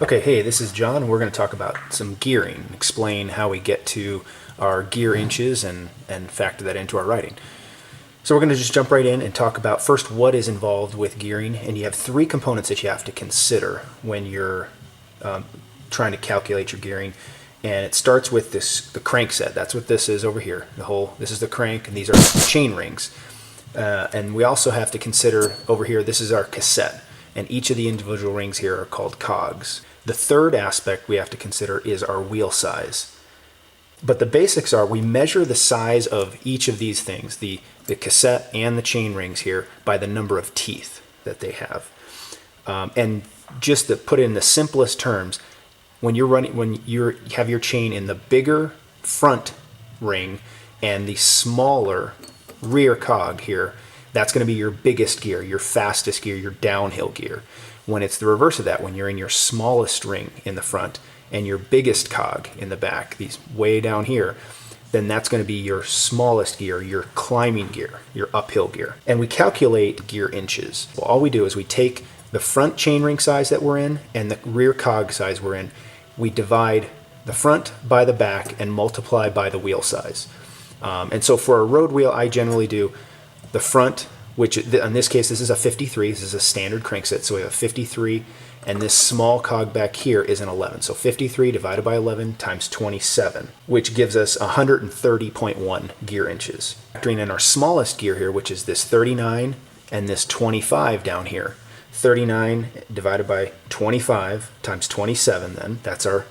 Okay, hey, this is John. We're going to talk about some gearing, explain how we get to our gear inches and factor that into our writing. So we're going to just jump right in and talk about first what is involved with gearing, and you have three components that you have to consider when you're trying to calculate your gearing. And it starts with the crank set. That's what this is over here. This is the crank, and these are chain rings. And we also have to consider over here, this is our cassette, and each of the individual rings here are called cogs. The third aspect we have to consider is our wheel size. But the basics are we measure the size of each of these things, the cassette and the chain rings here, by the number of teeth that they have. And just to put it in the simplest terms, when you have your chain in the bigger front ring and the smaller rear cog here, that's going to be your biggest gear, your fastest gear, your downhill gear. When it's the reverse of that, when you're in your smallest ring in the front and your biggest cog in the back, these way down here, then that's going to be your smallest gear, your climbing gear, your uphill gear. And we calculate gear inches. Well, all we do is we take the front chainring size that we're in and the rear cog size we're in. We divide the front by the back and multiply by the wheel size. And so for a road wheel, I generally do the front, which in this case, this is a 53. This is a standard crankset. So we have a 53, and this small cog back here is an 11. So 53 divided by 11 times 27, which gives us 130.1 gear inches. Factoring in our smallest gear here, which is this 39 and this 25 down here. 39 divided by 25 times 27, then that's our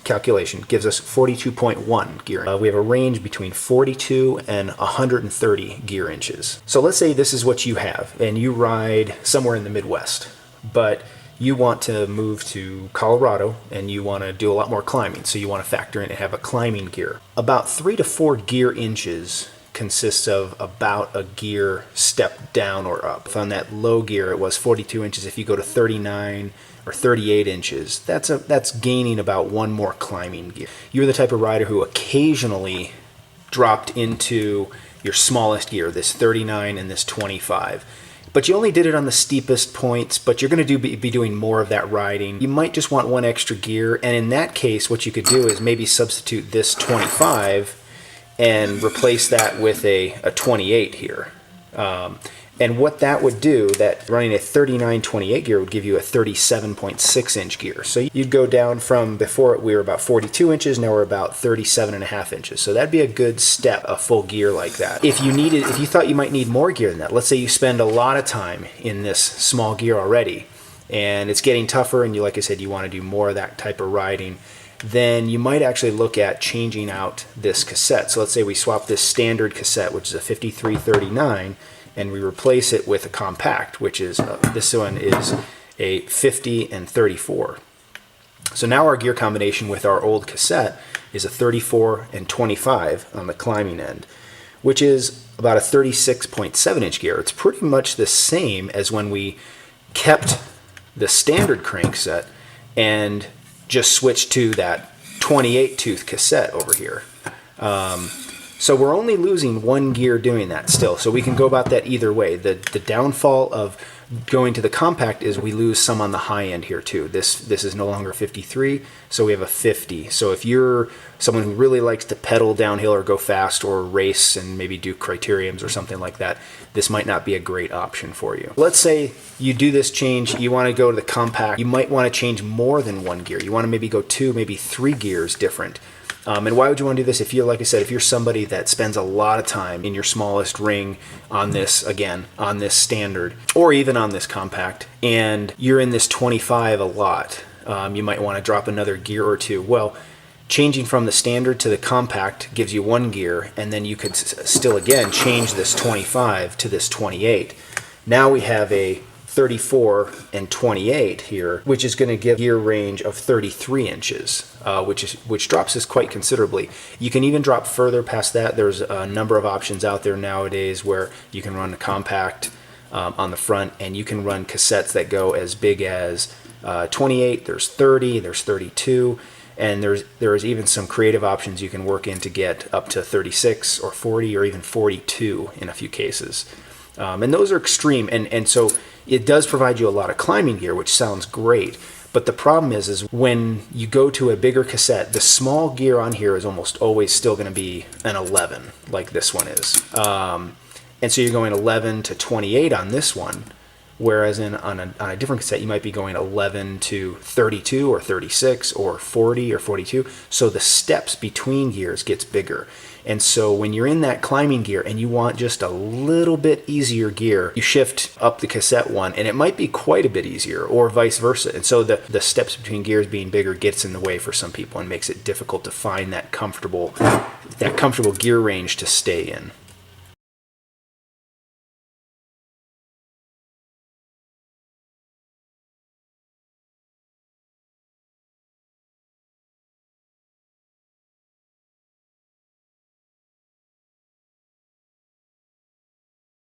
calculation, gives us 42.1 gear. We have a range between 42 and 130 gear inches. So let's say this is what you have, and you ride somewhere in the Midwest, but you want to move to Colorado and you want to do a lot more climbing, so you want to factor in and have a climbing gear. About 3 to 4 gear inches consists of about a gear step down or up. If on that low gear it was 42 inches, if you go to 39 or 38 inches, that's gaining about one more climbing gear. You're the type of rider who occasionally dropped into your smallest gear, this 39 and this 25. But you only did it on the steepest points, but you're going to be doing more of that riding. You might just want one extra gear, and in that case, what you could do is maybe substitute this 25 and replace that with a 28 here. And what that would do, that running a 39-28 gear would give you a 37.6 inch gear. So you'd go down from before we were about 42 inches, now we're about 37.5 inches. So that'd be a good step, a full gear like that. If you thought you might need more gear than that, let's say you spend a lot of time in this small gear already, and it's getting tougher, and like I said, you want to do more of that type of riding, then you might actually look at changing out this cassette. So let's say we swap this standard cassette, which is a 5339, and we replace it with a compact, which is, this one is a 50 and 34. So now our gear combination with our old cassette is a 34 and 25 on the climbing end, which is about a 36.7 inch gear. It's pretty much the same as when we kept the standard crank set and just switched to that 28 tooth cassette over here. So we're only losing one gear doing that still. So we can go about that either way. The downfall of going to the compact is we lose some on the high end here too. This is no longer 53, so we have a 50. So if you're someone who really likes to pedal downhill or go fast or race and maybe do criteriums or something like that, this might not be a great option for you. Let's say you do this change, you want to go to the compact, you might want to change more than one gear. You want to maybe go 2, maybe 3 gears different. And why would you want to do this? If you're, like I said, if you're somebody that spends a lot of time in your smallest ring on this, again, on this standard, or even on this compact, and you're in this 25 a lot, you might want to drop another gear or 2. Well, changing from the standard to the compact gives you 1 gear, and then you could still, again, change this 25 to this 28. Now we have a 34 and 28 here, which is going to give gear range of 33 inches, which drops this quite considerably. You can even drop further past that. There's a number of options out there nowadays where you can run a compact on the front, and you can run cassettes that go as big as 28. There's 30. There's 32. And there's even some creative options you can work in to get up to 36 or 40 or even 42 in a few cases. And those are extreme, and so it does provide you a lot of climbing gear, which sounds great, But the problem is when you go to a bigger cassette, the small gear on here is almost always still going to be an 11, like this one is. And so you're going 11 to 28 on this one, whereas on a different cassette, you might be going 11 to 32 or 36 or 40 or 42. So the steps between gears gets bigger. And so when you're in that climbing gear and you want just a little bit easier gear, you shift up the cassette one and it might be quite a bit easier, or vice versa. And so the steps between gears being bigger gets in the way for some people and makes it difficult to find that comfortable gear range to stay in.